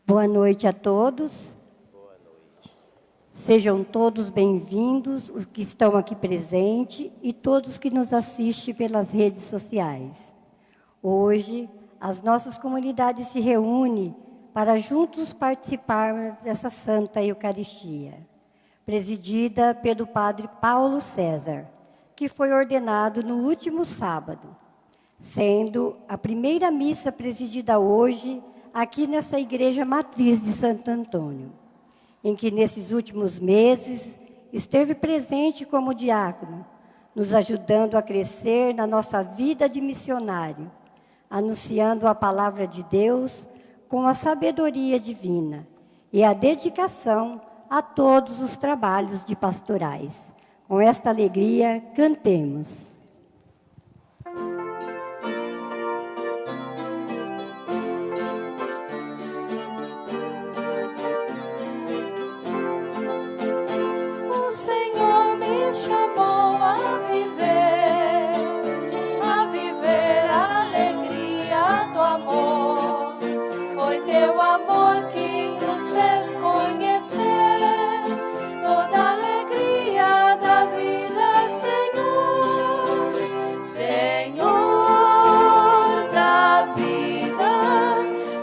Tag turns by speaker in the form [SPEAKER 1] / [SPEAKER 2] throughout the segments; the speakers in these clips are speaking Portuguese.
[SPEAKER 1] Boa noite a todos. Sejam todos bem-vindos, os que estão aqui presentes e todos que nos assistem pelas redes sociais. Hoje, as nossas comunidades se reúnem para juntos participarmos dessa Santa Eucaristia, presidida pelo Padre Paulo César, que foi ordenado no último sábado, sendo a primeira missa presidida hoje aqui nessa igreja matriz de Santo Antônio, em que nesses últimos meses esteve presente como diácono, nos ajudando a crescer na nossa vida de missionário, anunciando a palavra de Deus com a sabedoria divina e a dedicação a todos os trabalhos de pastorais. Com esta alegria, cantemos.
[SPEAKER 2] O Senhor me chamou a viver a alegria do amor. Foi teu amor que nos fez conhecer toda a alegria da vida, Senhor. Senhor da vida,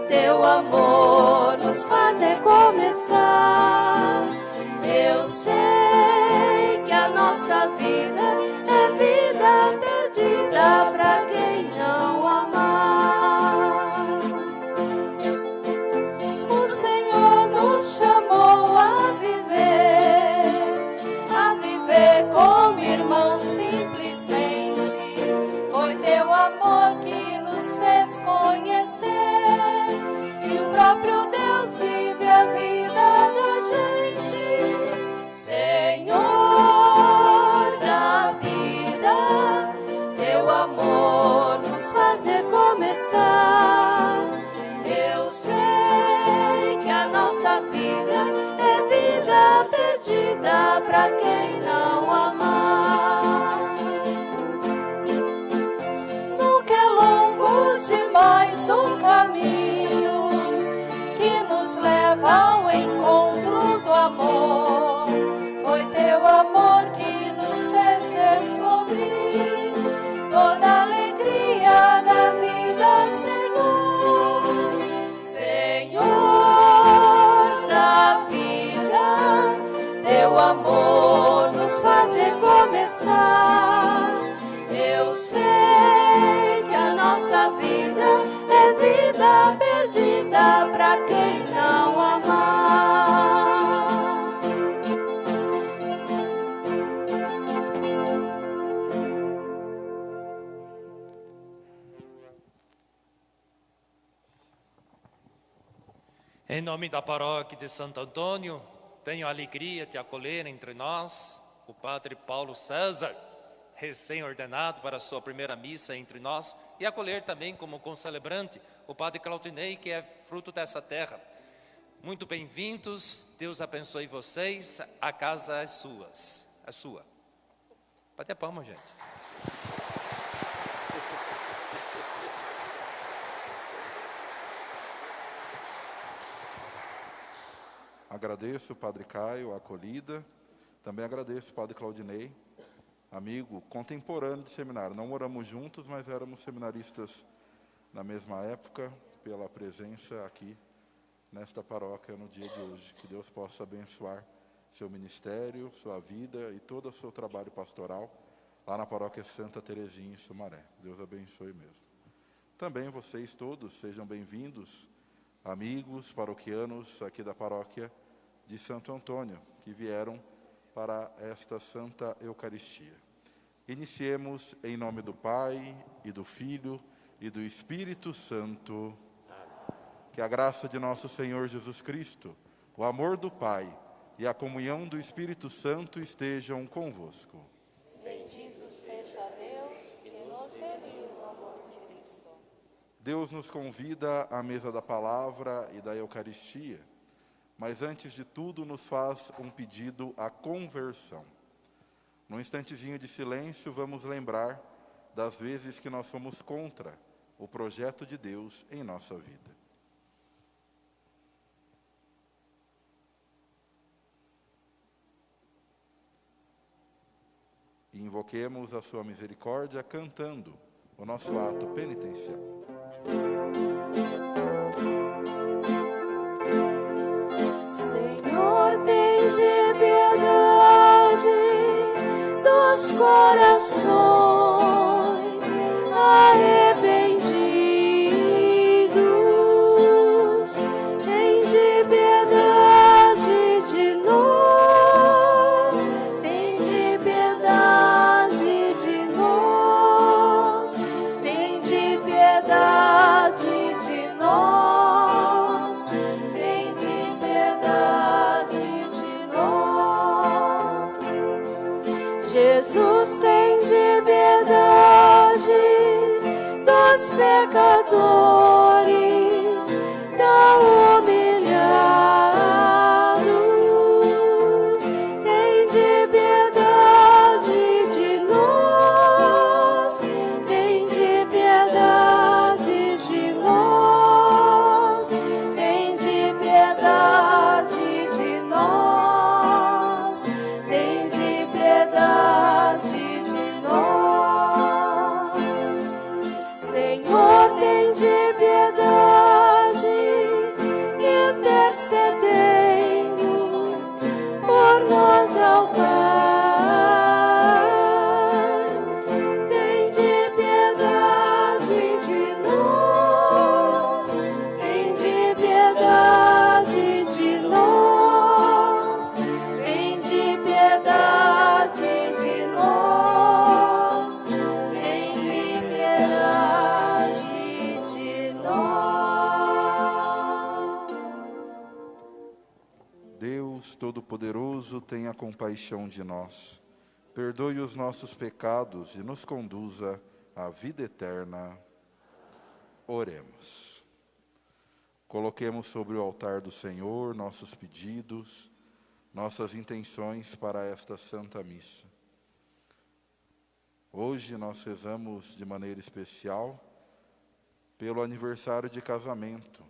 [SPEAKER 2] teu amor nos faz recomeçar. Eu sei que a nossa vida é vida perdida para quem não amar. O Senhor nos chamou a viver como irmãos simplesmente. Foi teu amor que nos fez conhecer que o próprio Deus vive a vida da gente. Senhor da vida, teu amor nos faz recomeçar. Eu sei que a nossa vida é vida perdida para quem não amar. Nunca é longo demais o caminho que nos leva ao encontro do amor. Foi teu amor que nos fez descobrir toda a alegria da vida, Senhor. Senhor da vida, teu amor nos faz recomeçar. Eu sei que a nossa vida é vida perdida para quem não amar.
[SPEAKER 3] Em nome da paróquia de Santo Antônio, tenho a alegria de acolher entre nós o Padre Paulo César, recém-ordenado para a sua primeira missa entre nós, e acolher também como concelebrante o Padre Claudinei, que é fruto dessa terra. Muito bem-vindos, Deus abençoe vocês, a casa é sua. Bate a palma, gente.
[SPEAKER 4] Agradeço o Padre Caio a acolhida, também agradeço o Padre Claudinei, amigo contemporâneo de seminário. Não moramos juntos, mas éramos seminaristas na mesma época, pela presença aqui nesta paróquia no dia de hoje. Que Deus possa abençoar seu ministério, sua vida e todo o seu trabalho pastoral lá na paróquia Santa Terezinha, em Sumaré. Deus abençoe mesmo. Também vocês todos sejam bem-vindos, amigos paroquianos aqui da paróquia de Santo Antônio, que vieram para esta Santa Eucaristia. Iniciemos em nome do Pai, e do Filho, e do Espírito Santo. Que a graça de nosso Senhor Jesus Cristo, o amor do Pai e a comunhão do Espírito Santo estejam convosco.
[SPEAKER 2] Bendito seja Deus que nos uniu no amor de Cristo.
[SPEAKER 4] Deus nos convida à mesa da palavra e da Eucaristia, mas antes de tudo nos faz um pedido à conversão. Num instantezinho de silêncio, vamos lembrar das vezes que nós fomos contra o projeto de Deus em nossa vida. e invoquemos a sua misericórdia cantando o nosso ato penitencial.
[SPEAKER 2] Senhor, tende piedade dos corações arrependidos. Tende piedade de nós. Tende piedade de nós. Tende piedade de nós. Tende piedade de nós. Jesus, tende piedade dos pecadores tão humilhados. Tende piedade de nós. Tende piedade de nós. Tende piedade de nós. Tende piedade de nós. Senhor, tende piedade, intercedendo por nós ao Pai. Tende piedade de nós. Tende piedade de nós. Tende piedade de nós. Tende piedade de nós.
[SPEAKER 4] Deus Todo-Poderoso, tenha compaixão de nós, perdoe os nossos pecados e nos conduza à vida eterna. Oremos. Coloquemos sobre o altar do Senhor nossos pedidos, nossas intenções para esta Santa Missa. Hoje nós rezamos de maneira especial pelo aniversário de casamento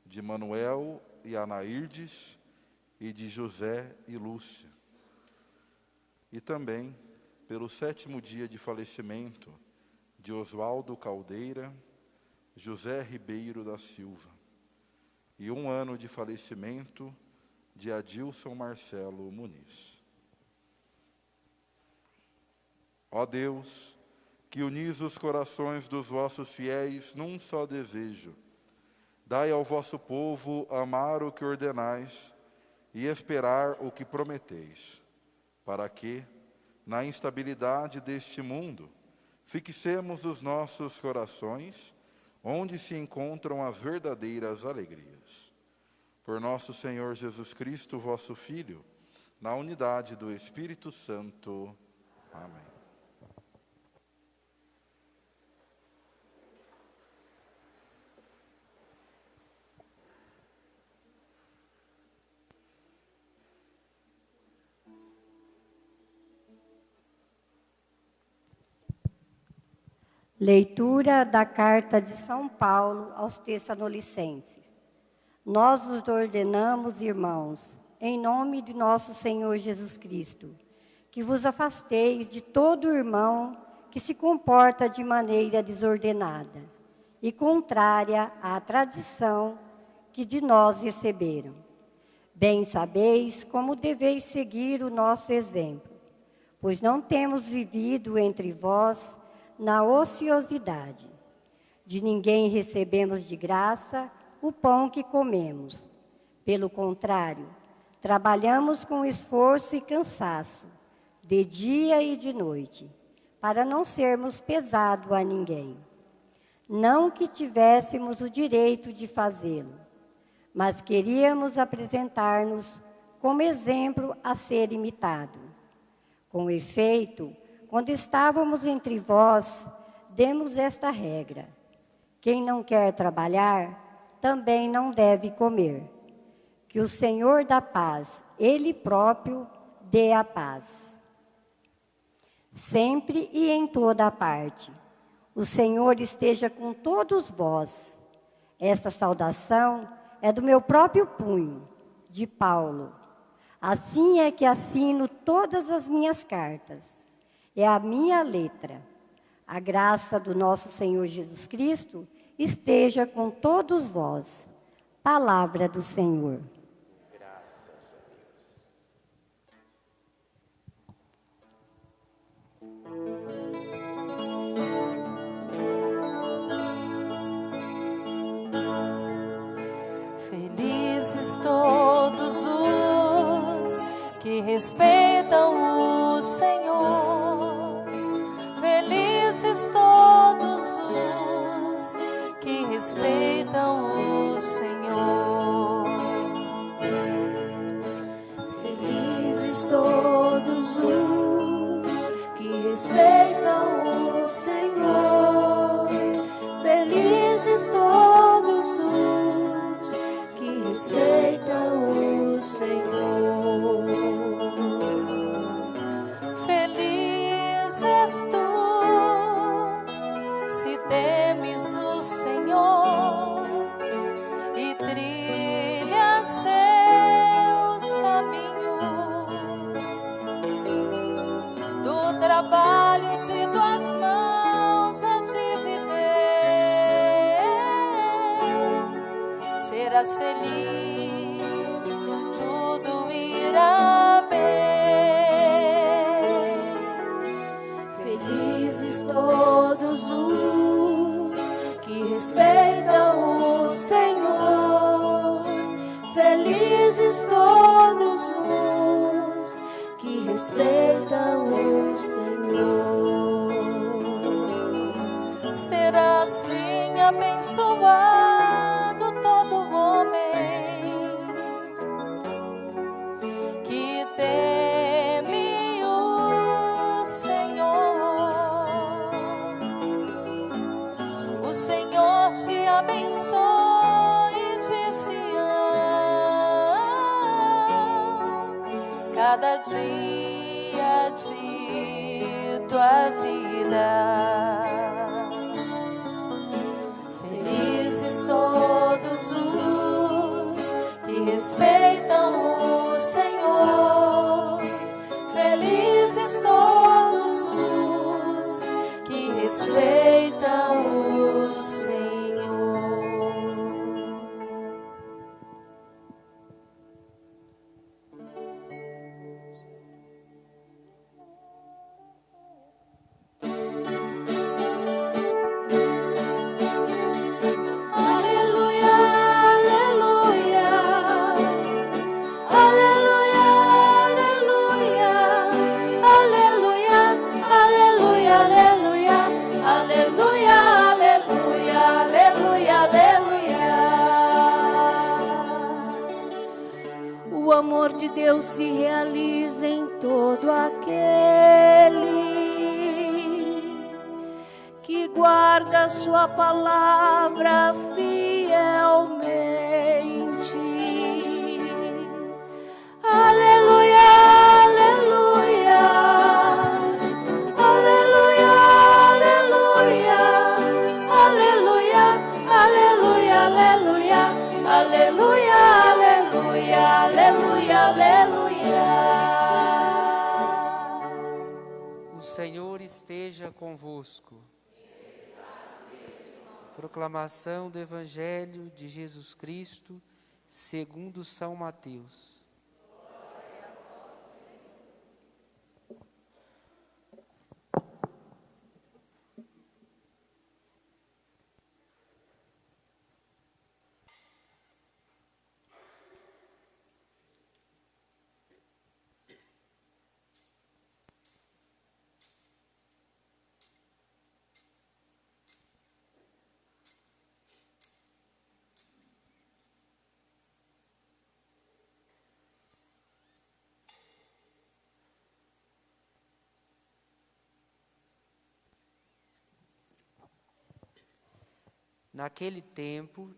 [SPEAKER 4] de Manuel e Anairdes e de José e Lúcia. E também pelo 7º dia de falecimento de Oswaldo Caldeira, José Ribeiro da Silva. E 1 ano de falecimento de Adilson Marcelo Muniz. Ó Deus, que unis os corações dos vossos fiéis num só desejo, dai ao vosso povo amar o que ordenais e esperar o que prometeis, para que, na instabilidade deste mundo, fixemos os nossos corações onde se encontram as verdadeiras alegrias. Por nosso Senhor Jesus Cristo, vosso Filho, na unidade do Espírito Santo. Amém.
[SPEAKER 1] Leitura da Carta de São Paulo aos Tessalonicenses. Nós vos ordenamos, irmãos, em nome de nosso Senhor Jesus Cristo, que vos afasteis de todo irmão que se comporta de maneira desordenada e contrária à tradição que de nós receberam. Bem sabeis como deveis seguir o nosso exemplo, pois não temos vivido entre vós na ociosidade. De ninguém recebemos de graça o pão que comemos. Pelo contrário, trabalhamos com esforço e cansaço, de dia e de noite, para não sermos pesado a ninguém. Não que tivéssemos o direito de fazê-lo, mas queríamos apresentar-nos como exemplo a ser imitado. Com efeito, quando estávamos entre vós, demos esta regra: quem não quer trabalhar, também não deve comer. Que o Senhor da paz, Ele próprio, dê a paz. Sempre e em toda a parte, o Senhor esteja com todos vós. Esta saudação é do meu próprio punho, de Paulo. Assim é que assino todas as minhas cartas. É a minha letra. A graça do nosso Senhor Jesus Cristo esteja com todos vós. Palavra do Senhor.
[SPEAKER 5] Graças a Deus.
[SPEAKER 2] Felizes todos os que respeitam o Senhor. Felizes todos os que respeitam o Senhor.
[SPEAKER 6] Felizes todos os que respeitam o Senhor. Felizes todos os que respeitam o Senhor.
[SPEAKER 2] Feliz és tu, se temes o Senhor e trilhas seus caminhos. Do trabalho de tuas mãos a te viver, serás feliz, tudo irá bem.
[SPEAKER 6] Felizes todos os que respeitam o Senhor. Felizes todos os que respeitam o Senhor.
[SPEAKER 2] Será assim abençoado todo homem que teme o Senhor. O Senhor te abençoe de Sião, cada dia de tua vida. Felizes todos os que respeitam o Senhor. Felizes todos os que respeitam o Senhor.
[SPEAKER 6] Aleluia, aleluia. Aleluia, aleluia. Aleluia, aleluia, aleluia. Aleluia, aleluia, aleluia, aleluia. O amor de Deus se realiza em todo aquele que guarda sua palavra fielmente. Aleluia, aleluia. Aleluia, aleluia. Aleluia, aleluia, aleluia. Aleluia, aleluia, aleluia, aleluia.
[SPEAKER 7] O Senhor esteja convosco. Proclamação do Evangelho de Jesus Cristo, segundo São Mateus. Naquele tempo,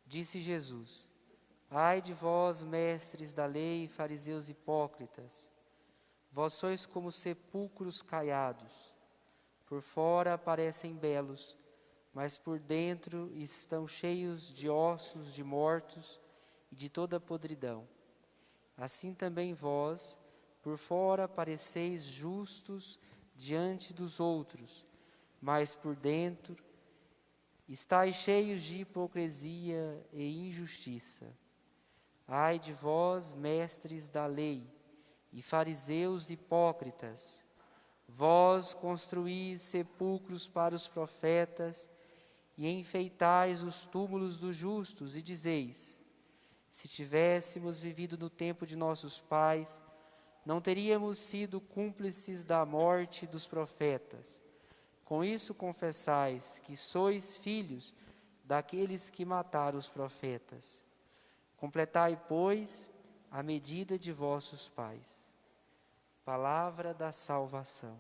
[SPEAKER 7] disse Jesus: Ai de vós, mestres da lei, fariseus hipócritas, vós sois como sepulcros caiados. Por fora parecem belos, mas por dentro estão cheios de ossos de mortos e de toda podridão. Assim também vós, por fora pareceis justos diante dos outros, mas por dentro estáis cheios de hipocrisia e injustiça. Ai de vós, mestres da lei, e fariseus hipócritas, vós construís sepulcros para os profetas e enfeitais os túmulos dos justos, e dizeis: se tivéssemos vivido no tempo de nossos pais, não teríamos sido cúmplices da morte dos profetas. Com isso confessais que sois filhos daqueles que mataram os profetas. Completai, pois, a medida de vossos pais. Palavra da salvação.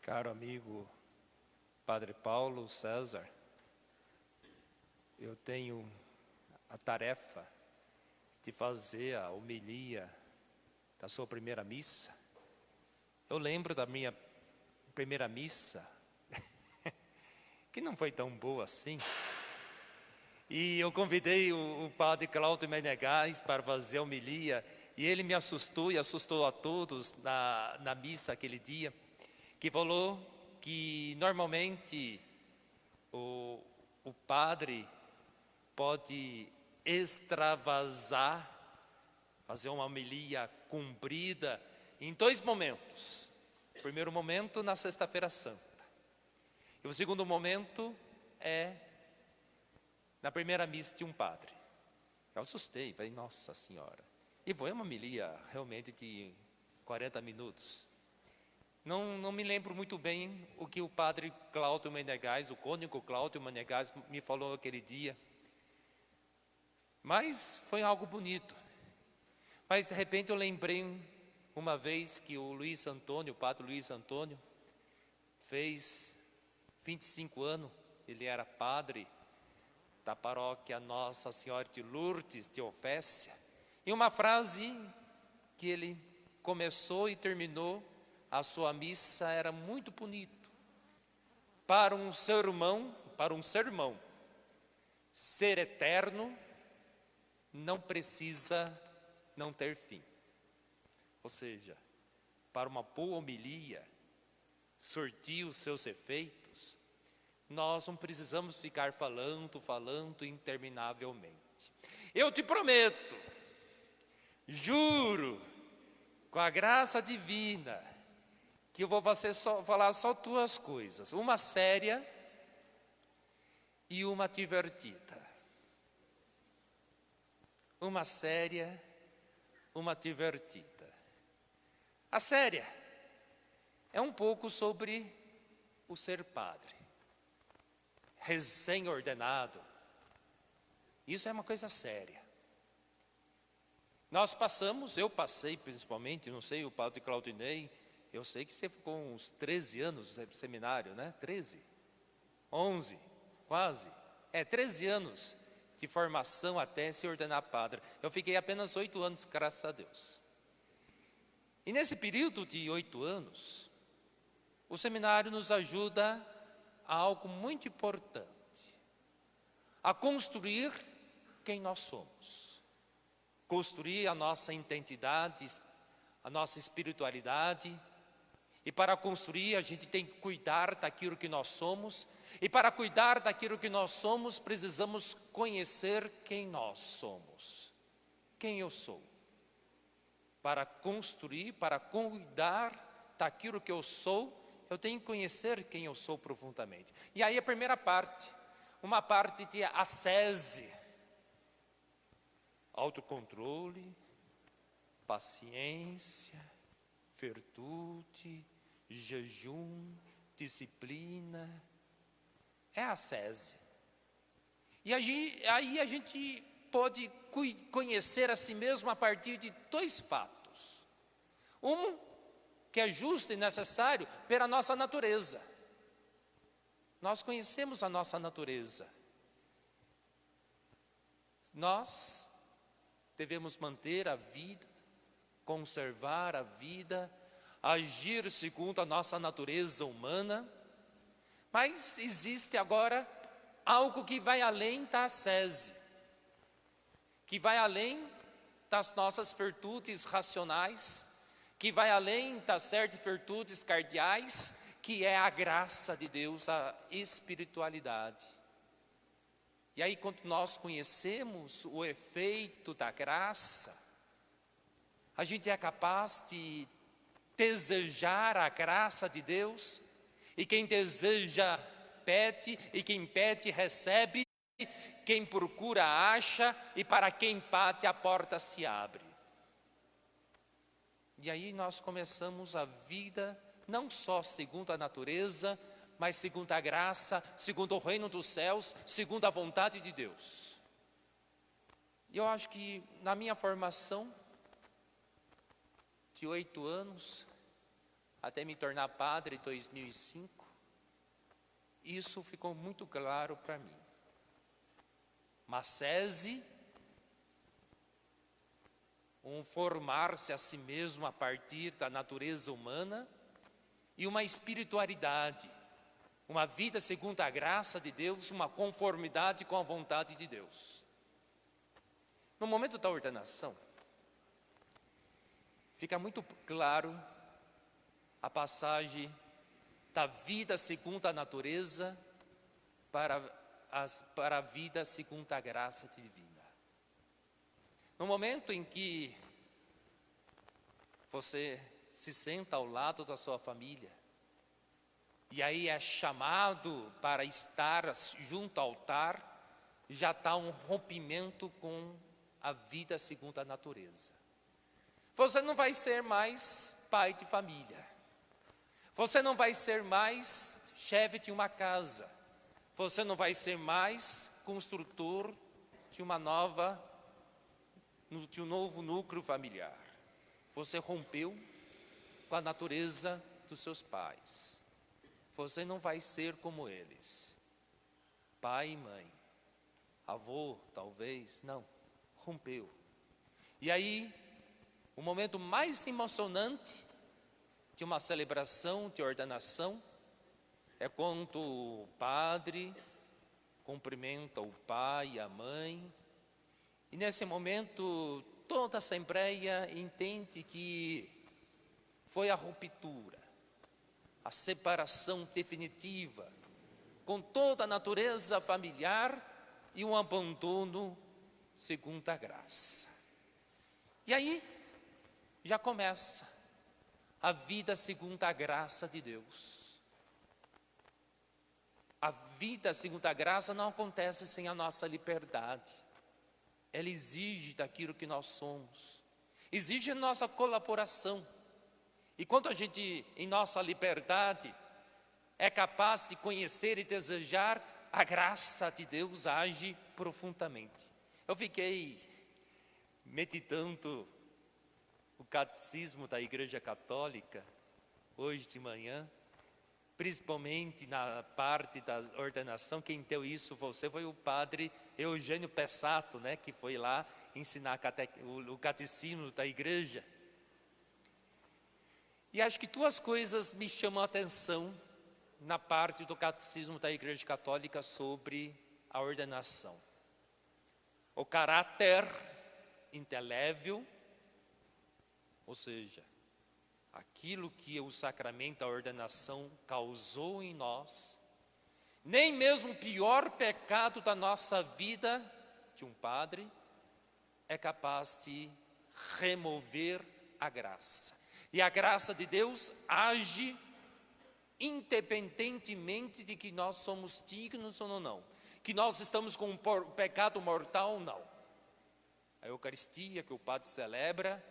[SPEAKER 3] Caro amigo Padre Paulo César, eu tenho a tarefa de fazer a homilia da sua primeira missa. Eu lembro da minha primeira missa, que não foi tão boa assim. E eu convidei o Padre Cláudio Menegas para fazer a homilia, e ele me assustou e assustou a todos na missa aquele dia, que falou que normalmente o padre pode extravasar, fazer uma homilia comprida em 2 momentos. O primeiro momento na Sexta-feira Santa. E o segundo momento é na primeira missa de um padre. Eu assustei, falei, nossa senhora. E foi uma homilia realmente de 40 minutos. Não me lembro muito bem o que o padre Cláudio Menegas, o cônego Cláudio Menegas, me falou aquele dia. Mas foi algo bonito. Mas de repente eu lembrei uma vez que o Luiz Antônio, o padre Luiz Antônio, fez 25 anos, ele era padre da paróquia Nossa Senhora de Lourdes, de Ofécia. E uma frase que ele começou e terminou a sua missa era muito bonito. Para um sermão, ser eterno não precisa não ter fim. Ou seja, para uma boa homilia surtir os seus efeitos, nós não precisamos ficar falando interminavelmente. Eu te prometo, juro, com a graça divina, que eu vou falar só 2 coisas, uma séria e uma divertida. Uma séria, uma divertida. A séria é um pouco sobre o ser padre, recém-ordenado. Isso é uma coisa séria. Eu passei principalmente, não sei, o padre Claudinei, eu sei que você ficou uns 13 anos no seminário, né? 13? 11, quase. 13 anos de formação até se ordenar padre. Eu fiquei apenas 8 anos, graças a Deus. E nesse período de 8 anos, o seminário nos ajuda a algo muito importante, a construir quem nós somos, construir a nossa identidade, a nossa espiritualidade. E para construir, a gente tem que cuidar daquilo que nós somos. E para cuidar daquilo que nós somos, precisamos conhecer quem nós somos. Quem eu sou. Para construir, para cuidar daquilo que eu sou, eu tenho que conhecer quem eu sou profundamente. E aí a primeira parte, uma parte de ascese, autocontrole, paciência, virtude, jejum, disciplina, é a ascese. E aí a gente pode conhecer a si mesmo a partir de 2 fatos. Um, que é justo e necessário pela nossa natureza. Nós conhecemos a nossa natureza. Nós devemos manter a vida, conservar a vida, agir segundo a nossa natureza humana, mas existe agora algo que vai além da ascese, que vai além das nossas virtudes racionais, que vai além das certas virtudes cardeais, que é a graça de Deus, a espiritualidade. E aí, quando nós conhecemos o efeito da graça, a gente é capaz de desejar a graça de Deus, e quem deseja pede, e quem pede recebe, quem procura acha, e para quem bate a porta se abre. E aí nós começamos a vida não só segundo a natureza, mas segundo a graça, segundo o reino dos céus, segundo a vontade de Deus. E eu acho que na minha formação de 8 anos, até me tornar padre em 2005, isso ficou muito claro para mim. Uma ascese, um formar-se a si mesmo a partir da natureza humana, e uma espiritualidade, uma vida segundo a graça de Deus, uma conformidade com a vontade de Deus. No momento da ordenação, fica muito claro a passagem da vida segundo a natureza para a vida segundo a graça divina. No momento em que você se senta ao lado da sua família, e aí é chamado para estar junto ao altar, já está um rompimento com a vida segundo a natureza. Você não vai ser mais pai de família, você não vai ser mais chefe de uma casa, você não vai ser mais construtor de um novo núcleo familiar. Você rompeu com a natureza dos seus pais. Você não vai ser como eles, pai e mãe, avô talvez, não, rompeu. E aí, o momento mais emocionante de uma celebração de ordenação é quando o padre cumprimenta o pai e a mãe, e nesse momento toda a assembleia entende que foi a ruptura, a separação definitiva com toda a natureza familiar e um abandono segundo a graça. E aí já começa a vida segundo a graça de Deus. A vida segundo a graça não acontece sem a nossa liberdade. Ela exige daquilo que nós somos, exige a nossa colaboração. E quando a gente, em nossa liberdade, é capaz de conhecer e desejar, a graça de Deus age profundamente. Eu fiquei meditando o catecismo da Igreja Católica hoje de manhã, principalmente na parte da ordenação. Quem deu isso foi o padre Eugênio Pessato, né, que foi lá ensinar o catecismo da igreja. E acho que 2 coisas me chamam a atenção na parte do catecismo da Igreja Católica sobre a ordenação. O caráter intelével, ou seja, aquilo que o sacramento da ordenação causou em nós, nem mesmo o pior pecado da nossa vida, de um padre, é capaz de remover a graça. E a graça de Deus age independentemente de que nós somos dignos ou não, que nós estamos com um pecado mortal ou não. A Eucaristia que o padre celebra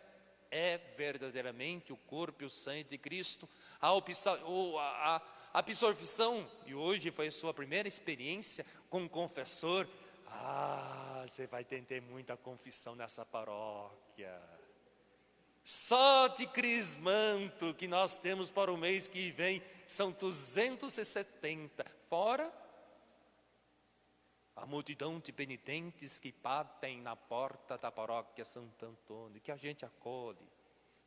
[SPEAKER 3] é verdadeiramente o corpo e o sangue de Cristo. A absorção, e hoje foi a sua primeira experiência com o confessor. Você vai ter muita confissão nessa paróquia. Só de crismanto que nós temos para o mês que vem são 270. Fora a multidão de penitentes que batem na porta da paróquia Santo Antônio, que a gente acolhe.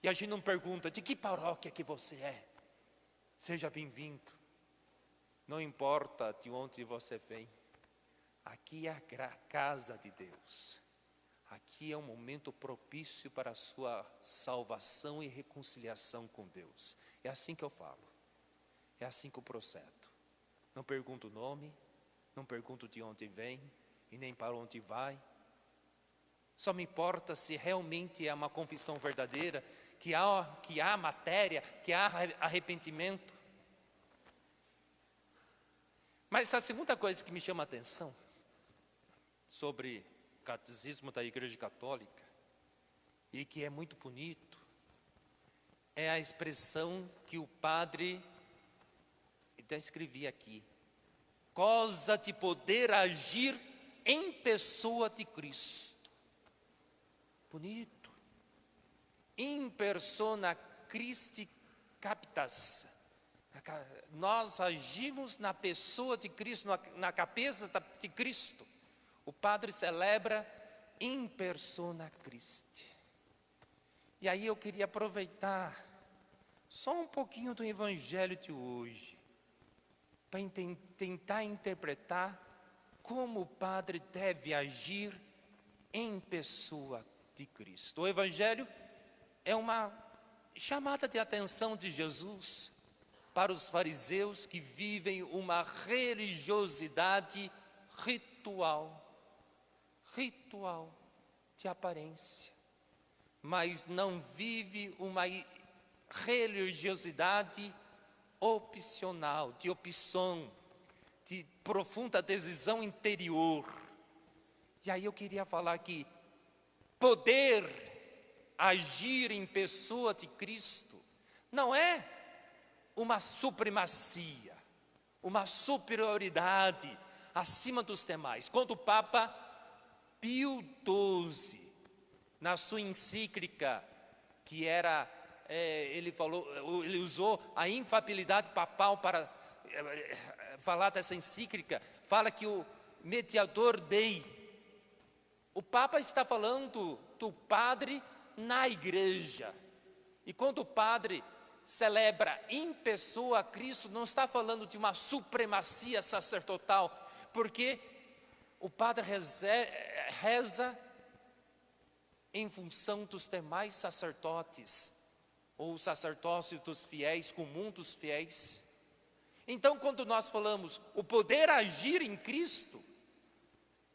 [SPEAKER 3] E a gente não pergunta, de que paróquia que você é? Seja bem-vindo. Não importa de onde você vem. Aqui é a casa de Deus. Aqui é um momento propício para a sua salvação e reconciliação com Deus. É assim que eu falo. É assim que eu procedo. Não pergunto o nome, não pergunto de onde vem e nem para onde vai. Só me importa se realmente é uma confissão verdadeira, que há matéria, que há arrependimento. Mas a segunda coisa que me chama a atenção sobre o catecismo da Igreja Católica, e que é muito bonito, é a expressão que o padre, até escrevi aqui, goza de poder agir em pessoa de Cristo. Bonito. In persona Christi capitas. Nós agimos na pessoa de Cristo, na cabeça de Cristo. O padre celebra in persona Christi. E aí eu queria aproveitar só um pouquinho do evangelho de hoje, para tentar interpretar como o padre deve agir em pessoa de Cristo. O evangelho é uma chamada de atenção de Jesus para os fariseus que vivem uma religiosidade ritual de aparência, mas não vive uma religiosidade opcional, de opção, de profunda decisão interior. E aí eu queria falar que poder agir em pessoa de Cristo não é uma supremacia, uma superioridade acima dos demais. Quando o Papa Pio XII, na sua encíclica, que era, ele usou a infalibilidade papal para falar dessa encíclica, fala que o mediador Dei, o Papa está falando do padre na igreja. E quando o padre celebra em pessoa a Cristo, não está falando de uma supremacia sacerdotal, porque o padre reza em função dos demais sacerdotes, ou sacerdócio dos fiéis, comum dos fiéis. Então, quando nós falamos o poder agir em Cristo,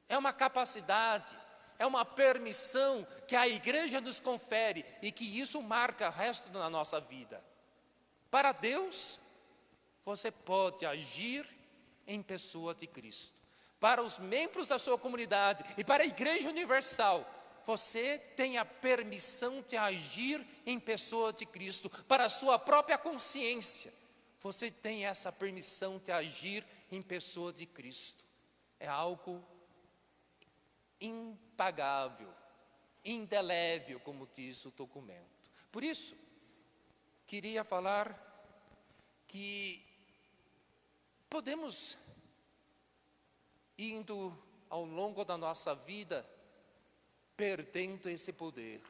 [SPEAKER 3] é uma capacidade, é uma permissão que a igreja nos confere e que isso marca o resto da nossa vida. Para Deus, você pode agir em pessoa de Cristo. Para os membros da sua comunidade e para a Igreja Universal, você tem a permissão de agir em pessoa de Cristo. Para a sua própria consciência, você tem essa permissão de agir em pessoa de Cristo. É algo impagável, indelével, como diz o documento. Por isso, queria falar que podemos, indo ao longo da nossa vida, perdendo esse poder.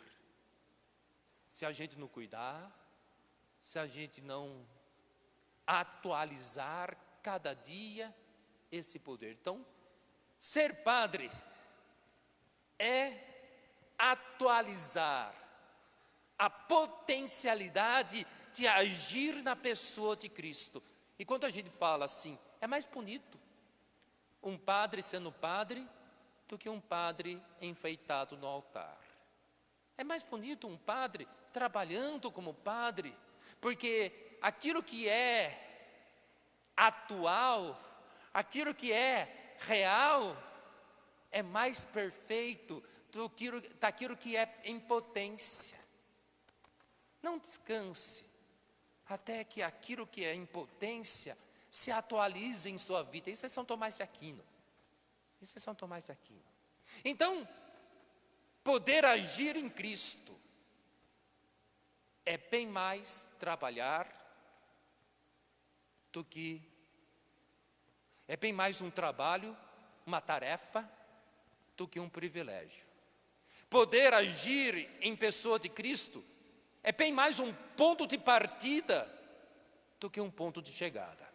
[SPEAKER 3] Se a gente não cuidar, se a gente não atualizar cada dia esse poder. Então, ser padre é atualizar a potencialidade de agir na pessoa de Cristo. E quando a gente fala assim, é mais bonito um padre sendo padre do que um padre enfeitado no altar. É mais bonito um padre trabalhando como padre, porque aquilo que é atual, aquilo que é real, é mais perfeito daquilo que é em potência. Não descanse até que aquilo que é em potência se atualize em sua vida. Isso é São Tomás de Aquino. Isso é São Tomás de Aquino. Então, poder agir em Cristo é bem mais trabalhar do que... É bem mais um trabalho, uma tarefa do que um privilégio. Poder agir em pessoa de Cristo é bem mais um ponto de partida do que um ponto de chegada.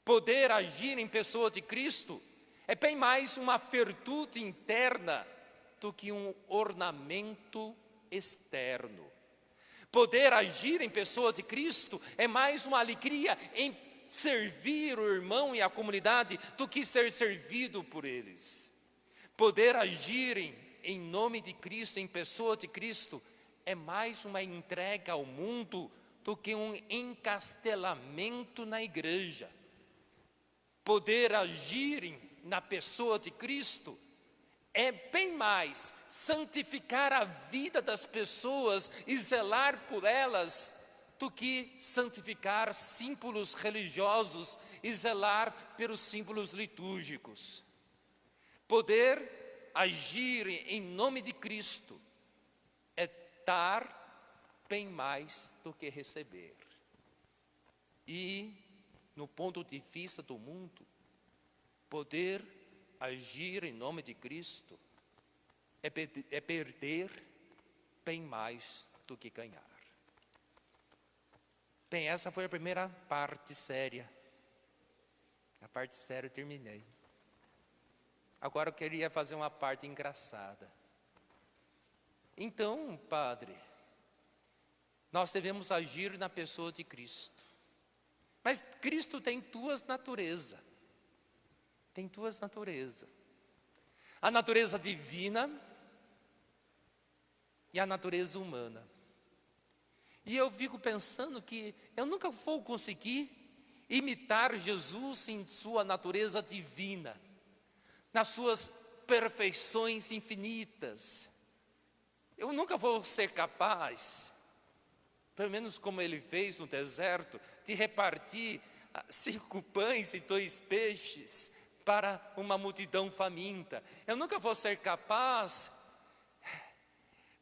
[SPEAKER 3] Poder agir em pessoa de Cristo é bem mais uma virtude interna do que um ornamento externo. Poder agir em pessoa de Cristo é mais uma alegria em servir o irmão e a comunidade do que ser servido por eles. Poder agir em nome de Cristo, em pessoa de Cristo, é mais uma entrega ao mundo do que um encastelamento na igreja. Poder agir na pessoa de Cristo é bem mais santificar a vida das pessoas e zelar por elas do que santificar símbolos religiosos e zelar pelos símbolos litúrgicos. Poder agir em nome de Cristo é dar bem mais do que receber. E, no ponto de vista do mundo, poder agir em nome de Cristo é perder bem mais do que ganhar. Bem, essa foi a primeira parte séria. A parte séria eu terminei. Agora eu queria fazer uma parte engraçada. Então, Padre, nós devemos agir na pessoa de Cristo. Mas Cristo tem duas naturezas. Tem duas naturezas. A natureza divina e a natureza humana. E eu fico pensando que eu nunca vou conseguir imitar Jesus em sua natureza divina, nas suas perfeições infinitas. Eu nunca vou ser capaz, pelo menos como ele fez no deserto, de repartir 5 pães e 2 peixes para uma multidão faminta. Eu nunca vou ser capaz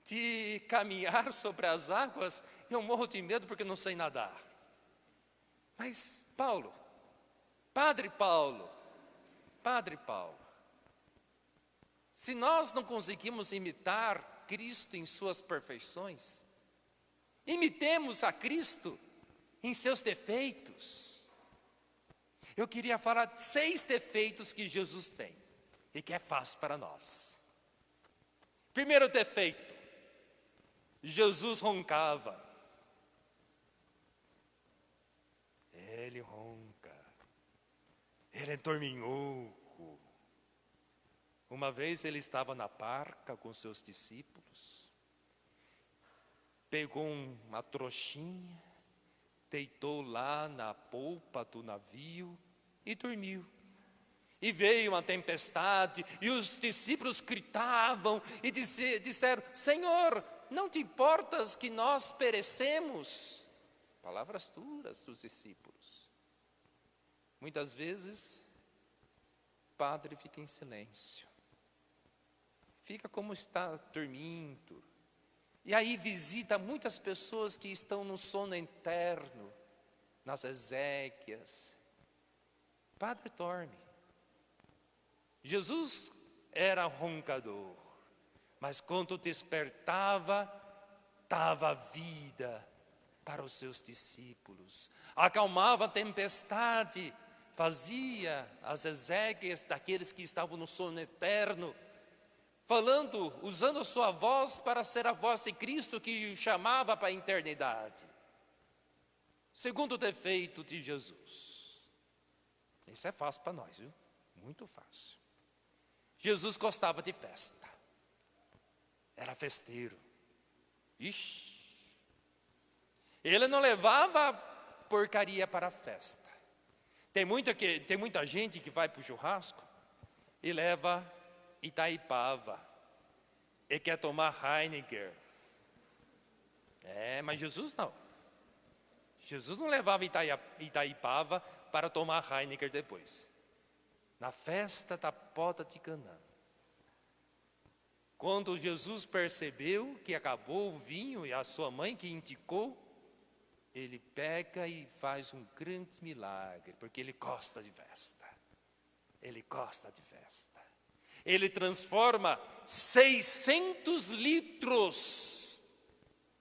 [SPEAKER 3] de caminhar sobre as águas. Eu morro de medo porque não sei nadar. Mas Paulo, Padre Paulo, se nós não conseguimos imitar Cristo em suas perfeições, imitemos a Cristo em seus defeitos. Eu queria falar de 6 defeitos que Jesus tem e que é fácil para nós. Primeiro defeito: Jesus roncava. Ele ronca, ele é dorminhoco. Uma vez ele estava na barca com seus discípulos, pegou uma trouxinha, deitou lá na polpa do navio e dormiu. E veio uma tempestade, e os discípulos gritavam e disseram: Senhor, não te importas que nós perecemos? Palavras duras dos discípulos. Muitas vezes, o padre fica em silêncio. Fica como está dormindo. E aí visita muitas pessoas que estão no sono eterno, nas exéquias. O padre dorme. Jesus era roncador, mas quando despertava, dava vida para os seus discípulos. Acalmava a tempestade, fazia as exéquias daqueles que estavam no sono eterno, falando, usando a sua voz para ser a voz de Cristo que o chamava para a eternidade. Segundo defeito de Jesus. Isso é fácil para nós, viu? Muito fácil. Jesus gostava de festa. Era festeiro. Ixi. Ele não levava porcaria para a festa. Tem muita gente que vai para o churrasco e leva Itaipava e quer tomar Heineken. Mas Jesus não. Jesus não levava Itaipava para tomar Heineken depois. Na festa da boda de Canaã. Quando Jesus percebeu que acabou o vinho e a sua mãe que indicou, ele pega e faz um grande milagre, porque ele gosta de festa. Ele gosta de festa. Ele transforma 600 litros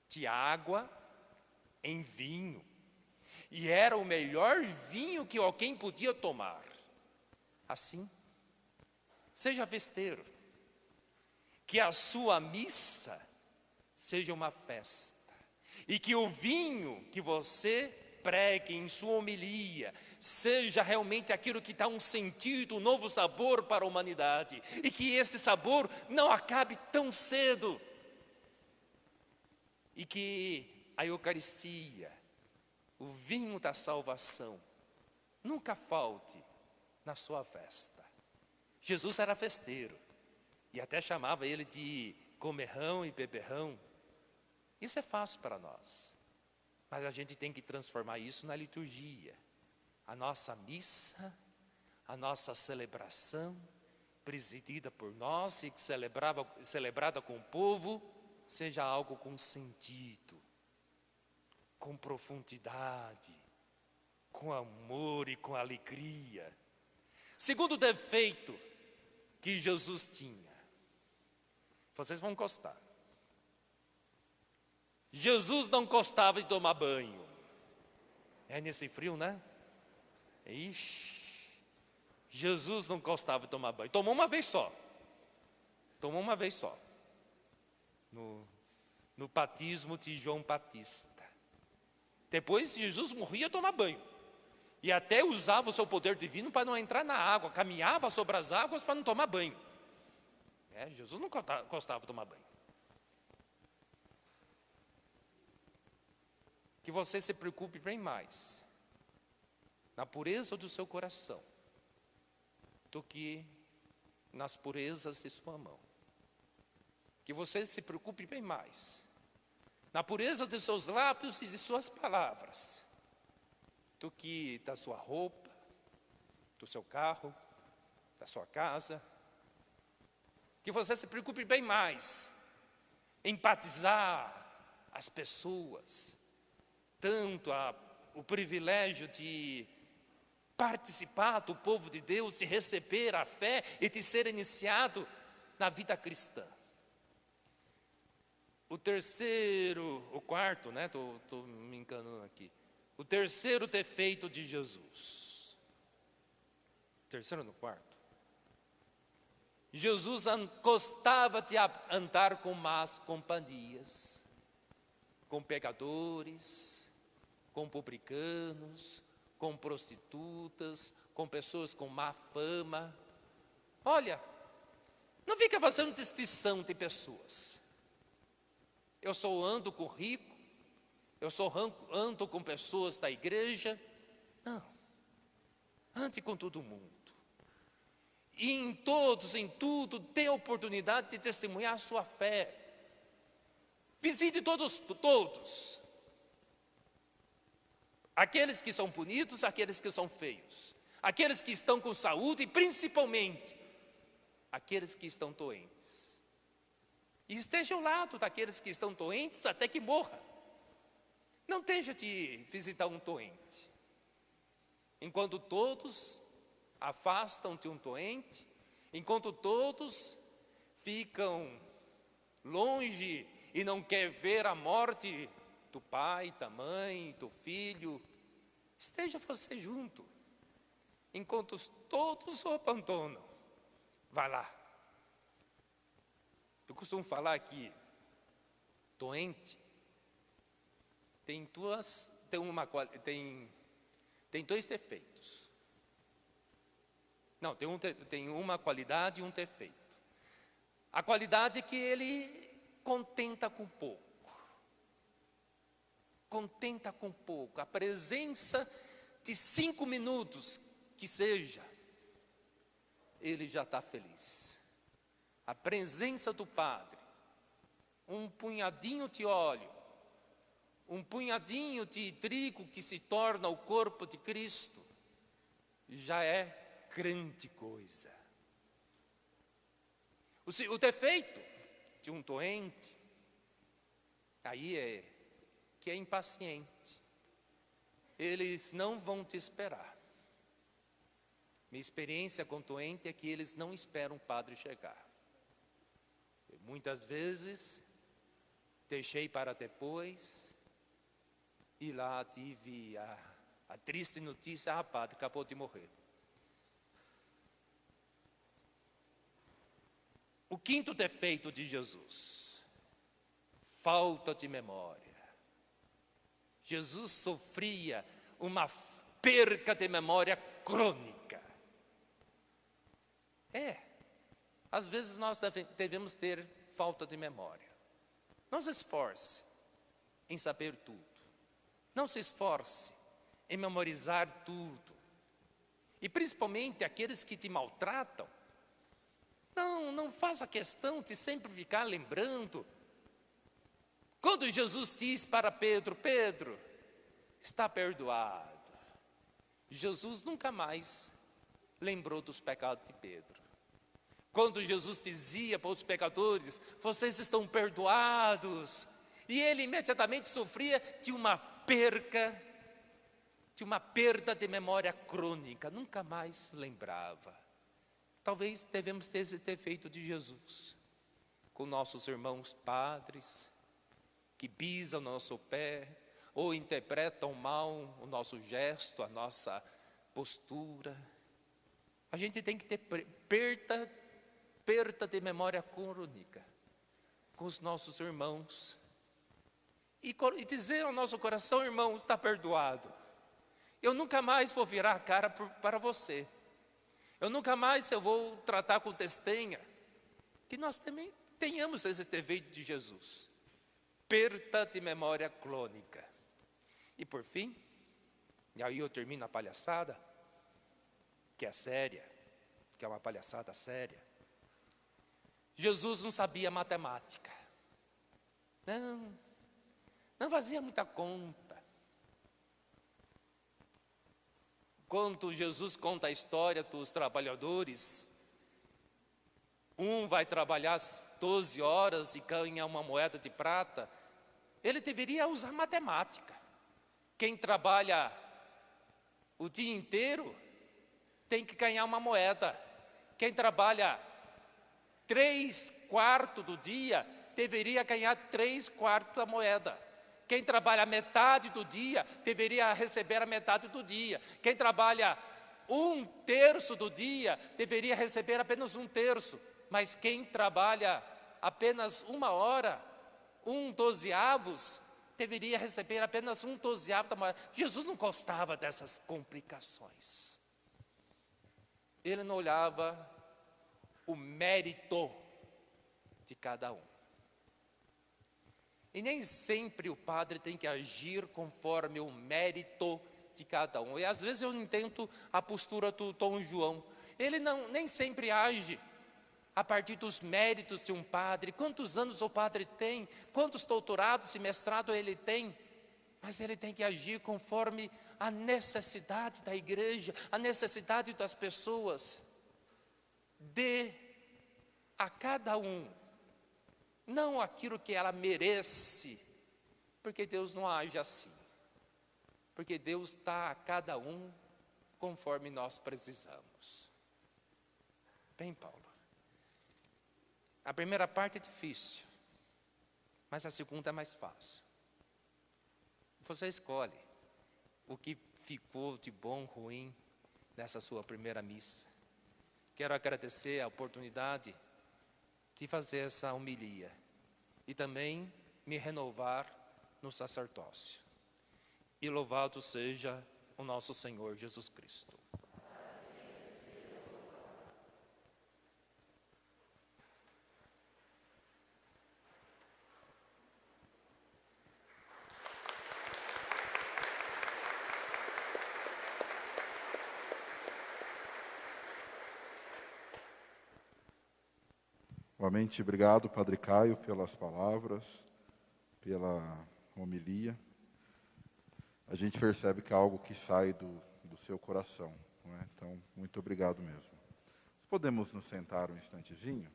[SPEAKER 3] de água em vinho. E era o melhor vinho que alguém podia tomar. Assim, seja festeiro. Que a sua missa seja uma festa. E que o vinho que você pregue em sua homilia seja realmente aquilo que dá um sentido, um novo sabor para a humanidade. E que este sabor não acabe tão cedo. E que a Eucaristia, o vinho da salvação, nunca falte na sua festa. Jesus era festeiro. E até chamava ele de comerrão e beberrão. Isso é fácil para nós. Mas a gente tem que transformar isso na liturgia. A nossa missa, a nossa celebração, presidida por nós e celebrada com o povo, seja algo com sentido, com profundidade, com amor e com alegria. Segundo defeito que Jesus tinha, vocês vão gostar. Jesus não gostava de tomar banho. É nesse frio, né? Ixi, Jesus não gostava de tomar banho. Tomou uma vez só. Tomou uma vez só. No batismo de João Batista. Depois Jesus morria a tomar banho. E até usava o seu poder divino para não entrar na água. Caminhava sobre as águas para não tomar banho. Jesus não gostava de tomar banho. Que você se preocupe bem mais na pureza do seu coração do que nas purezas de sua mão. Que você se preocupe bem mais na pureza de seus lábios e de suas palavras do que da sua roupa, do seu carro, da sua casa. Que você se preocupe bem mais em empatizar as pessoas, tanto o privilégio de participar do povo de Deus, de receber a fé e de ser iniciado na vida cristã. O quarto, né? Estou me enganando aqui. O terceiro defeito de Jesus. Terceiro no quarto. Jesus gostava de andar com más companhias, com pecadores, com publicanos, com prostitutas, com pessoas com má fama. Olha, não fica fazendo distinção de pessoas. Eu só ando com rico, eu só ando com pessoas da igreja. Não, ande com todo mundo. E em tudo, dê a oportunidade de testemunhar a sua fé. Visite todos. Aqueles que são bonitos, aqueles que são feios. Aqueles que estão com saúde e principalmente aqueles que estão doentes. E esteja ao lado daqueles que estão doentes até que morra. Não deixe de visitar um doente. Enquanto todos afastam de um doente, enquanto todos ficam longe e não quer ver a morte do pai, da mãe, do filho, esteja você junto. Enquanto todos o abandonam, vá lá. Eu costumo falar que doente tem dois defeitos. Não, tem uma qualidade e um defeito. A qualidade é que ele contenta com pouco. Contenta com pouco. A presença de 5 minutos que seja, ele já está feliz. A presença do Padre, um punhadinho de óleo, um punhadinho de trigo que se torna o corpo de Cristo, já é grande coisa. O defeito de um doente, aí é que é impaciente. Eles não vão te esperar. Minha experiência com doente é que eles não esperam o padre chegar. Muitas vezes, deixei para depois, e lá tive a triste notícia: padre, acabou de morrer. O quinto defeito de Jesus: falta de memória. Jesus sofria uma perca de memória crônica. Às vezes nós devemos ter falta de memória. Não se esforce em saber tudo. Não se esforce em memorizar tudo. E principalmente aqueles que te maltratam, não faça questão de sempre ficar lembrando. Quando Jesus diz para Pedro: Pedro, está perdoado, Jesus nunca mais lembrou dos pecados de Pedro. Quando Jesus dizia para os pecadores: vocês estão perdoados, e ele imediatamente sofria de uma perda de memória crônica, nunca mais lembrava. Talvez devemos ter esse defeito de Jesus com nossos irmãos padres, que pisam no nosso pé, ou interpretam mal o nosso gesto, a nossa postura. A gente tem que ter perda de memória crônica com os nossos irmãos. E dizer ao nosso coração: irmão, está perdoado. Eu nunca mais vou virar a cara para você. Eu nunca mais vou tratar com desdenha. Que nós também tenhamos esse defeito de Jesus. Perda de memória crônica. E por fim, e aí eu termino a palhaçada, que é séria, que é uma palhaçada séria. Jesus não sabia matemática. Não fazia muita conta. Quando Jesus conta a história dos trabalhadores, um vai trabalhar 12 horas e ganha uma moeda de prata, ele deveria usar matemática. Quem trabalha o dia inteiro tem que ganhar uma moeda. Quem trabalha 3/4 do dia deveria ganhar 3/4 da moeda. Quem trabalha metade do dia deveria receber a metade do dia. Quem trabalha 1/3 do dia deveria receber apenas 1/3. Mas quem trabalha apenas 1 hora, 1/12, deveria receber apenas 1/12 da moeda. Jesus não gostava dessas complicações. Ele não olhava o mérito de cada um. E nem sempre o padre tem que agir conforme o mérito de cada um. E às vezes eu entendo a postura do Dom João. Ele nem sempre age a partir dos méritos de um padre. Quantos anos o padre tem? Quantos doutorados e mestrado ele tem? Mas ele tem que agir conforme a necessidade da igreja, a necessidade das pessoas. Dê a cada um, não aquilo que ela merece, porque Deus não age assim. Porque Deus dá a cada um conforme nós precisamos. Bem, Paulo, a primeira parte é difícil, mas a segunda é mais fácil. Você escolhe o que ficou de bom, ruim, nessa sua primeira missa. Quero agradecer a oportunidade de fazer essa homilia e também me renovar no sacerdócio. E louvado seja o nosso Senhor Jesus Cristo.
[SPEAKER 4] Novamente, obrigado, Padre Caio, pelas palavras, pela homilia. A gente percebe que é algo que sai do seu coração, não é? Então, muito obrigado mesmo. Podemos nos sentar um instantezinho?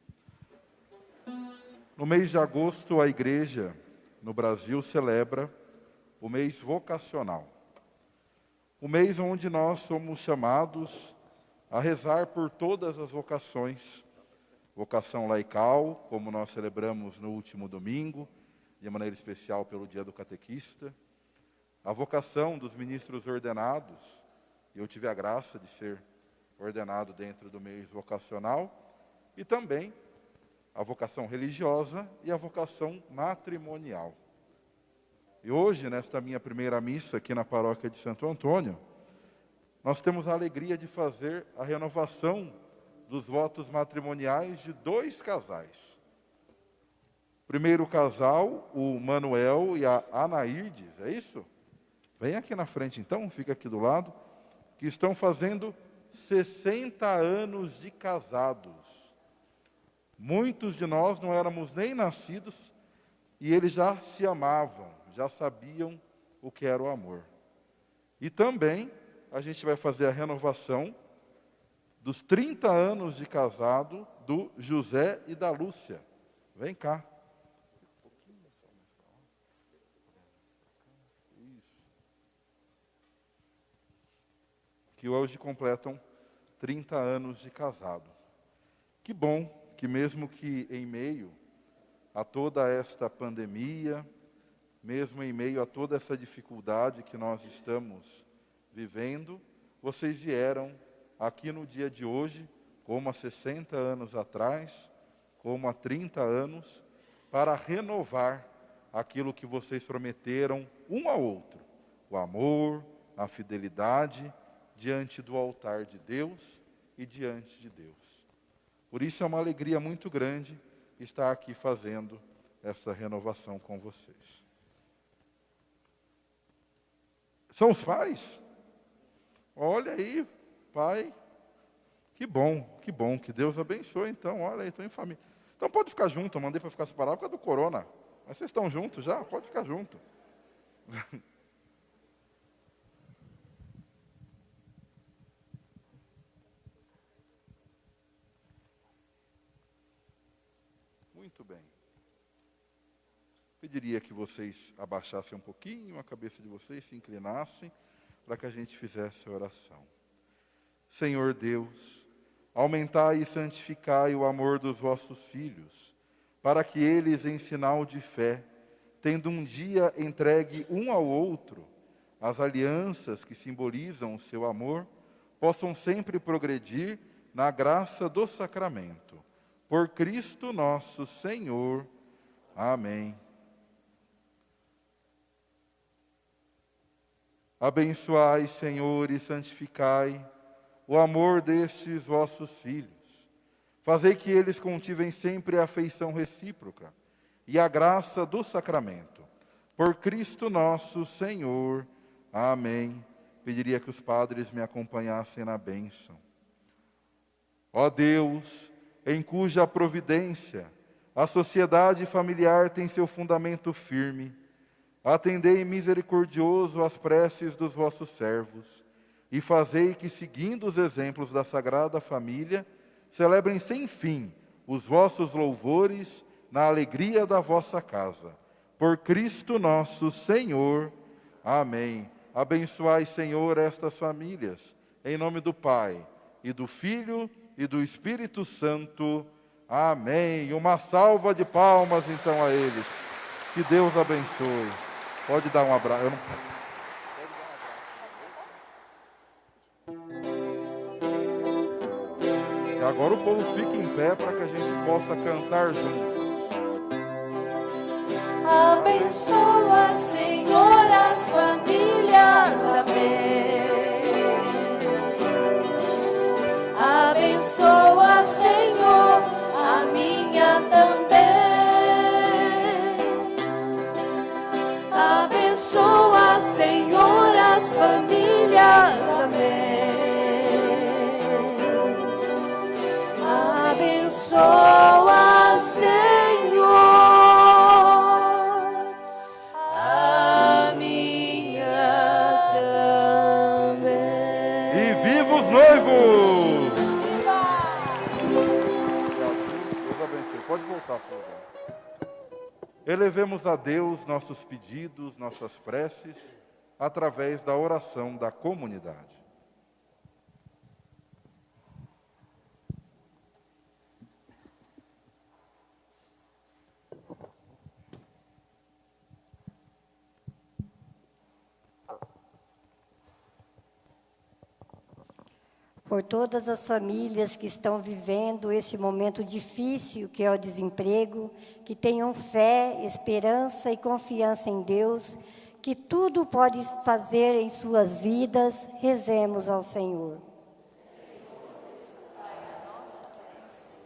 [SPEAKER 4] No mês de agosto, a Igreja no Brasil celebra o mês vocacional. O mês onde nós somos chamados a rezar por todas as vocações, vocação laical, como nós celebramos no último domingo, de maneira especial pelo Dia do Catequista, a vocação dos ministros ordenados, eu tive a graça de ser ordenado dentro do mês vocacional, e também a vocação religiosa e a vocação matrimonial. E hoje, nesta minha primeira missa aqui na paróquia de Santo Antônio, nós temos a alegria de fazer a renovação dos votos matrimoniais de 2 casais. Primeiro casal, o Manuel e a Anairdes, é isso? Vem aqui na frente então, fica aqui do lado, que estão fazendo 60 anos de casados. Muitos de nós não éramos nem nascidos e eles já se amavam, já sabiam o que era o amor. E também a gente vai fazer a renovação dos 30 anos de casado do José e da Lúcia. Vem cá. Isso. Que hoje completam 30 anos de casado. Que bom que mesmo que em meio a toda esta pandemia, mesmo em meio a toda essa dificuldade que nós estamos vivendo, vocês vieram aqui no dia de hoje, como há 60 anos atrás, como há 30 anos, para renovar aquilo que vocês prometeram um ao outro, o amor, a fidelidade, diante do altar de Deus e diante de Deus. Por isso é uma alegria muito grande estar aqui fazendo essa renovação com vocês. São os pais? Olha aí, pai. Que bom, que Deus abençoe então. Olha aí, estão em família. Então pode ficar junto, eu mandei para ficar separado por causa do corona. Mas vocês estão juntos já? Pode ficar junto. Muito bem. Pediria que vocês abaixassem um pouquinho a cabeça de vocês, se inclinassem, para que a gente fizesse a oração. Senhor Deus, aumentai e santificai o amor dos vossos filhos, para que eles, em sinal de fé, tendo um dia entregue um ao outro as alianças que simbolizam o seu amor, possam sempre progredir na graça do sacramento. Por Cristo nosso Senhor. Amém. Abençoai, Senhor, e santificai o amor destes vossos filhos. Fazei que eles cultivem sempre a afeição recíproca e a graça do sacramento. Por Cristo nosso Senhor. Amém. Pediria que os padres me acompanhassem na bênção. Ó Deus, em cuja providência a sociedade familiar tem seu fundamento firme, atendei misericordioso às preces dos vossos servos, e fazei que, seguindo os exemplos da Sagrada Família, celebrem sem fim os vossos louvores na alegria da vossa casa. Por Cristo nosso Senhor. Amém. Abençoai, Senhor, estas famílias, em nome do Pai, e do Filho, e do Espírito Santo. Amém. Uma salva de palmas, então, a eles. Que Deus abençoe. Pode dar um abraço. E agora o povo fica em pé para que a gente possa cantar juntos.
[SPEAKER 2] Abençoa, Senhor, as famílias. Amém. Abençoa, Senhor, a minha também. Abençoa, Senhor, as famílias. Amém. Abençoa, Senhor, a minha também.
[SPEAKER 4] E viva os noivos! Pode voltar para o lugar. Elevemos a Deus nossos pedidos, nossas preces, através da oração da comunidade.
[SPEAKER 1] por todas as famílias que estão vivendo esse momento difícil que é o desemprego, que tenham fé, esperança e confiança em Deus, que tudo pode fazer em suas vidas. Rezemos ao Senhor.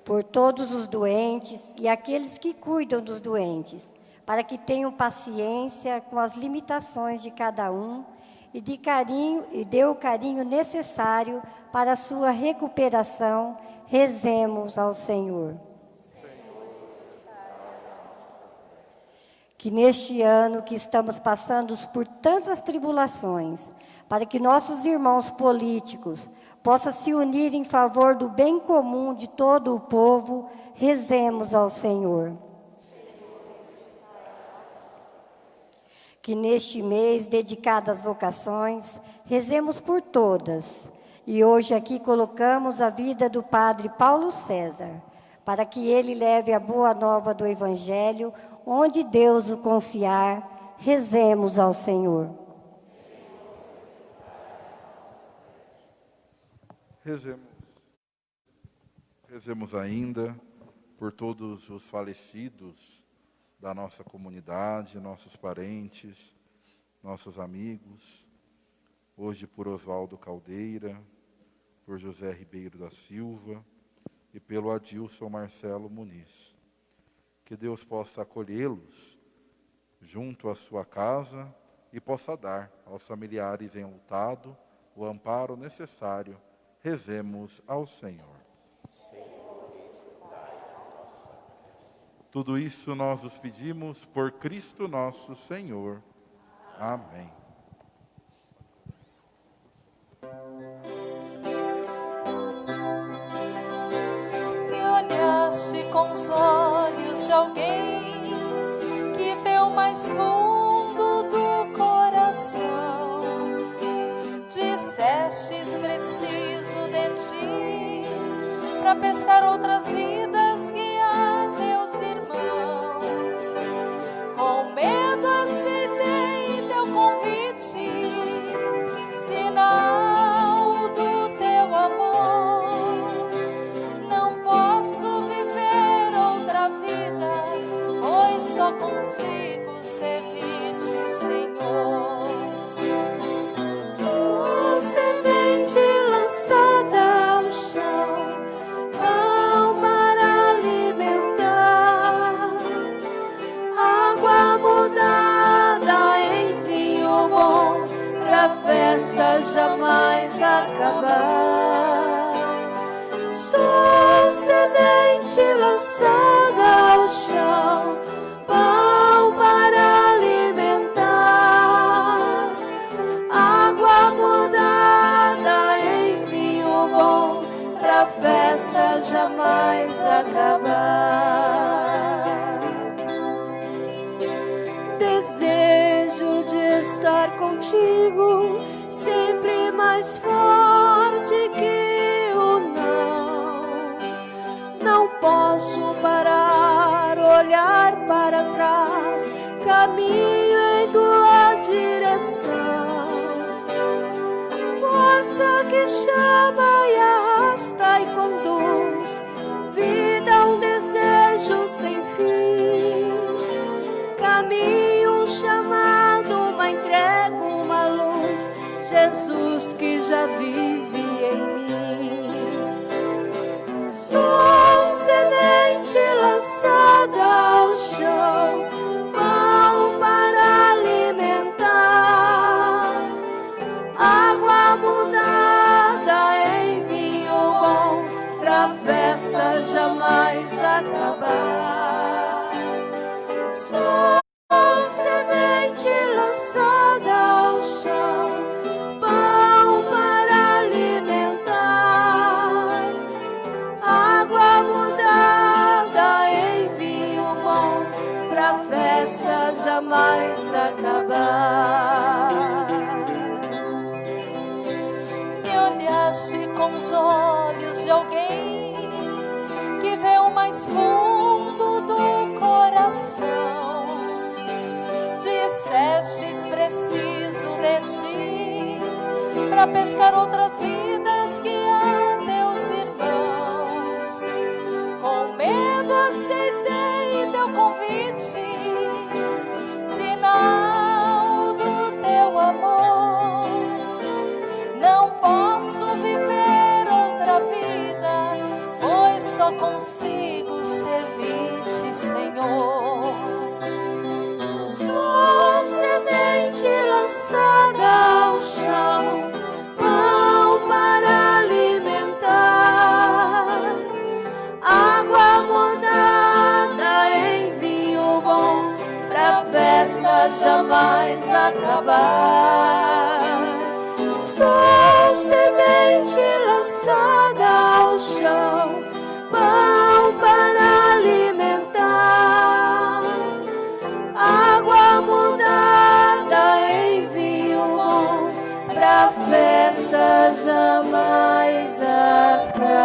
[SPEAKER 1] Por todos os doentes e aqueles que cuidam dos doentes, para que tenham paciência com as limitações de cada um e dê o carinho necessário para a sua recuperação. Rezemos ao Senhor. Que neste ano que estamos passando por tantas tribulações, para que nossos irmãos políticos possam se unir em favor do bem comum de todo o povo, rezemos ao Senhor. Que neste mês dedicado às vocações, rezemos por todas. E hoje aqui colocamos a vida do Padre Paulo César, para que ele leve a boa nova do Evangelho, onde Deus o confiar. Rezemos ao Senhor.
[SPEAKER 4] Rezemos ainda por todos os falecidos da nossa comunidade, nossos parentes, nossos amigos. Hoje por Oswaldo Caldeira, por José Ribeiro da Silva e pelo Adilson Marcelo Muniz. Que Deus possa acolhê-los junto à sua casa e possa dar aos familiares enlutados o amparo necessário. Rezemos ao Senhor. Tudo isso nós os pedimos por Cristo nosso Senhor. Amém.
[SPEAKER 2] Me olhaste com os olhos de alguém que vê o mais fundo do coração. Dissestes preciso de ti para pescar outras vidas, guiar teus irmãos. Com medo aceitei teu convite, sinal do teu amor. Não posso viver outra vida, pois só consigo servir-te, Senhor.
[SPEAKER 6] Sou semente lançada ao chão, pão para alimentar, água mudada em vinho bom, pra festa jamais acabar. Sou semente lançada ao chão, pão para alimentar, água mudada em vinho bom, pra festa jamais acabar. Desejo de estar contigo, sempre mais forte que o não. Não posso parar, olhar para trás, caminho em tua direção. Força que chama e arrasta e conduz, vida um desejo sem fim. Caminho, um chamado, uma entrega, uma luz, Jesus que já vive em mim. Sou semente lançada ao chão, pão para alimentar, água mudada em vinho bom, pra festa jamais acabar. Sou semente lançada ao chão, pão para alimentar, água mudada em vinho bom, pra festa jamais acabar. Me olhaste com os olhos de alguém que vê o mais fundo do coração. Dissestes preciso de ti para pescar outras vidas, guiar só consigo servir-te, Senhor. Sou semente lançada ao chão, pão para alimentar, água mudada em vinho bom, pra festa jamais acabar. Sou semente lançada ao chão, pão para alimentar, água mudada em vinho bom, pra festa jamais acabar.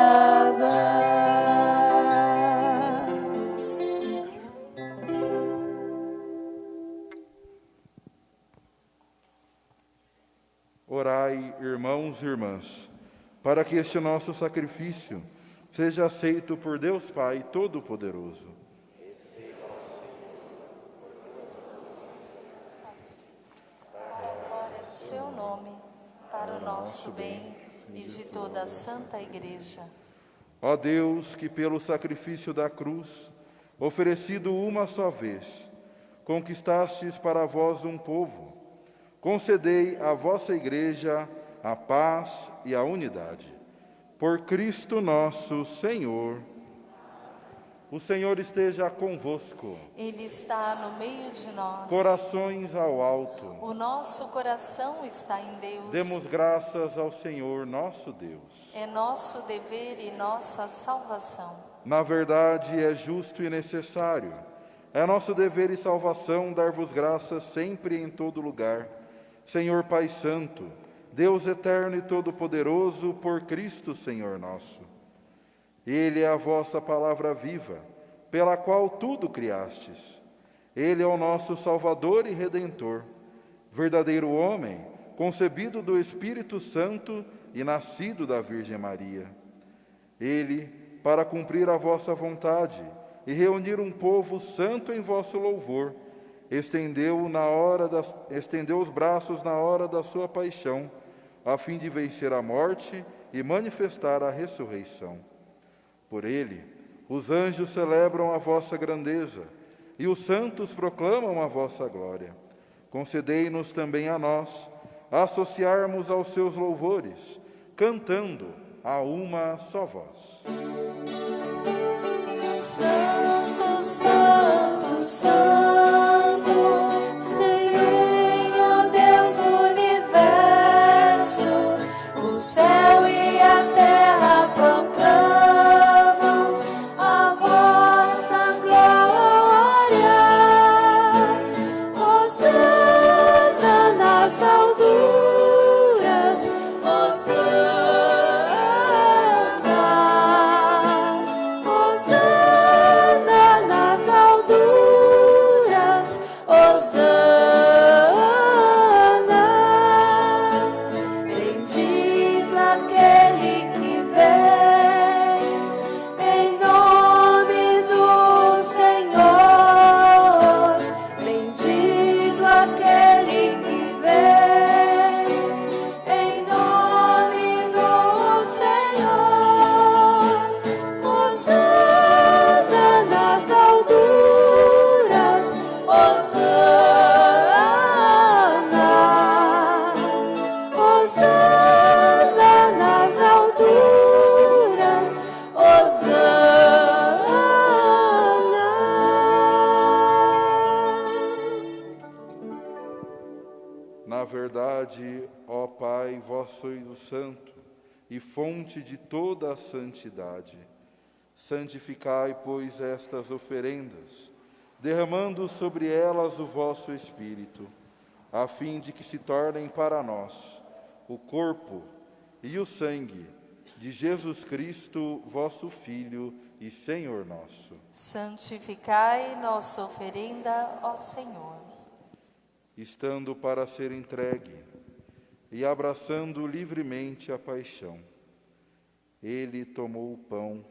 [SPEAKER 4] Orai, irmãos e irmãs, para que este nosso sacrifício seja aceito por Deus Pai Todo-Poderoso.
[SPEAKER 6] Para a glória do seu nome, para o nosso bem e de toda a Santa Igreja.
[SPEAKER 4] Ó Deus, que pelo sacrifício da cruz, oferecido uma só vez, conquistastes para vós um povo, concedei à vossa Igreja a paz e a unidade. Por Cristo nosso Senhor. O Senhor esteja convosco.
[SPEAKER 6] Ele está no meio de nós.
[SPEAKER 4] Corações ao alto.
[SPEAKER 6] O nosso coração está em Deus.
[SPEAKER 4] Demos graças ao Senhor nosso Deus.
[SPEAKER 6] É nosso dever e nossa salvação.
[SPEAKER 4] Na verdade, é justo e necessário. É nosso dever e salvação dar-vos graças sempre e em todo lugar. Senhor Pai Santo, Deus eterno e todo-poderoso, por Cristo Senhor nosso. Ele é a vossa palavra viva, pela qual tudo criastes. Ele é o nosso Salvador e Redentor, verdadeiro homem, concebido do Espírito Santo e nascido da Virgem Maria. Ele, para cumprir a vossa vontade e reunir um povo santo em vosso louvor, estendeu os braços na hora da sua paixão, a fim de vencer a morte e manifestar a ressurreição. Por ele, os anjos celebram a vossa grandeza e os santos proclamam a vossa glória. Concedei-nos também a nós associarmos aos seus louvores, cantando a uma só voz.
[SPEAKER 6] Santo, Santo, Santo, Senhor Deus do universo, o céu e a terra proclamam a vossa glória. Hosana nas alturas, Hosana, Hosana nas alturas, Hosana. Bendito aquele que vem em nome do Senhor. Bendito aquele que vem em nome do Senhor. Hosana nas alturas, Hosana, Hosana nas alturas, Hosana.
[SPEAKER 4] Na verdade, ó Pai, vós sois o Santo e fonte de toda a santidade. Santificai, pois, estas oferendas, derramando sobre elas o vosso Espírito, a fim de que se tornem para nós o corpo e o sangue de Jesus Cristo, vosso Filho e Senhor nosso.
[SPEAKER 6] Santificai nossa oferenda, ó Senhor.
[SPEAKER 4] Estando para ser entregue e abraçando livremente a paixão, ele tomou o pão,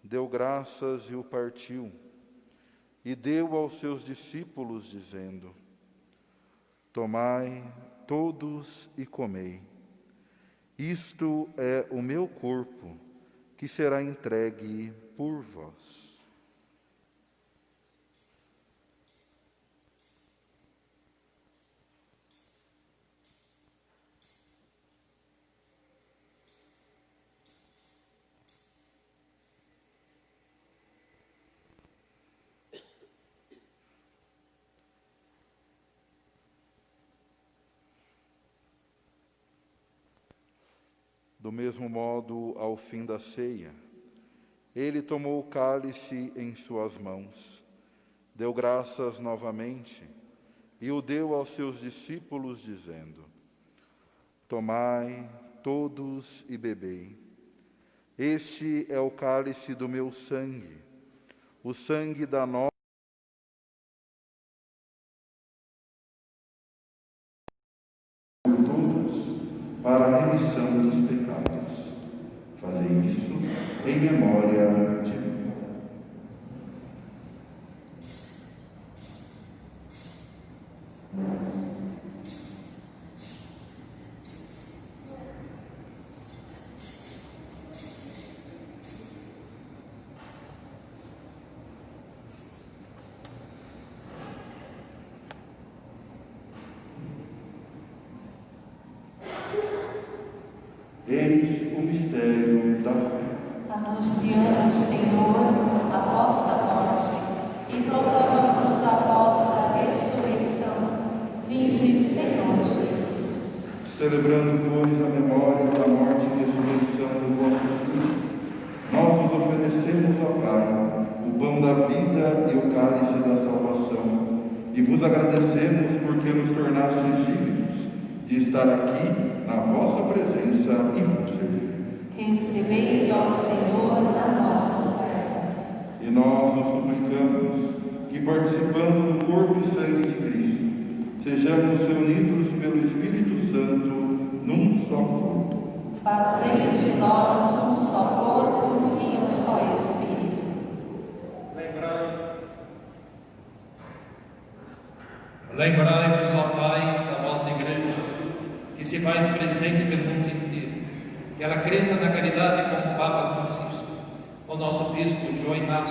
[SPEAKER 4] deu graças e o partiu, e deu aos seus discípulos, dizendo: Tomai todos e comei. Isto é o meu corpo, que será entregue por vós. Do mesmo modo, ao fim da ceia, ele tomou o cálice em suas mãos, deu graças novamente e o deu aos seus discípulos, dizendo: Tomai todos e bebei. Este é o cálice do meu sangue, o sangue da nova para a remissão dos pecados. Fazei isso em memória de mim. Eis o mistério da fé.
[SPEAKER 2] Anunciamos, Senhor, a vossa morte e proclamamos a vossa ressurreição. Vinde, Senhor Jesus.
[SPEAKER 4] Celebrando, pois, a memória da morte e ressurreição do vosso Filho, nós vos oferecemos, ó Pai, o pão da vida e o cálice da salvação, e vos agradecemos porque nos tornastes dignos de estar aqui na vossa presença e vos servir.
[SPEAKER 2] Recebei, ó Senhor, a nossa oferta.
[SPEAKER 4] E nós vos suplicamos que, participando do corpo e sangue de Cristo, sejamos reunidos pelo Espírito Santo num só corpo.
[SPEAKER 2] Fazei de nós um só corpo e um só Espírito.
[SPEAKER 3] Lembrai-vos, ó Pai, da vossa Igreja, que se faz presente pelo mundo inteiro, que ela cresça na caridade como o Papa Francisco, o nosso Bispo João Inácio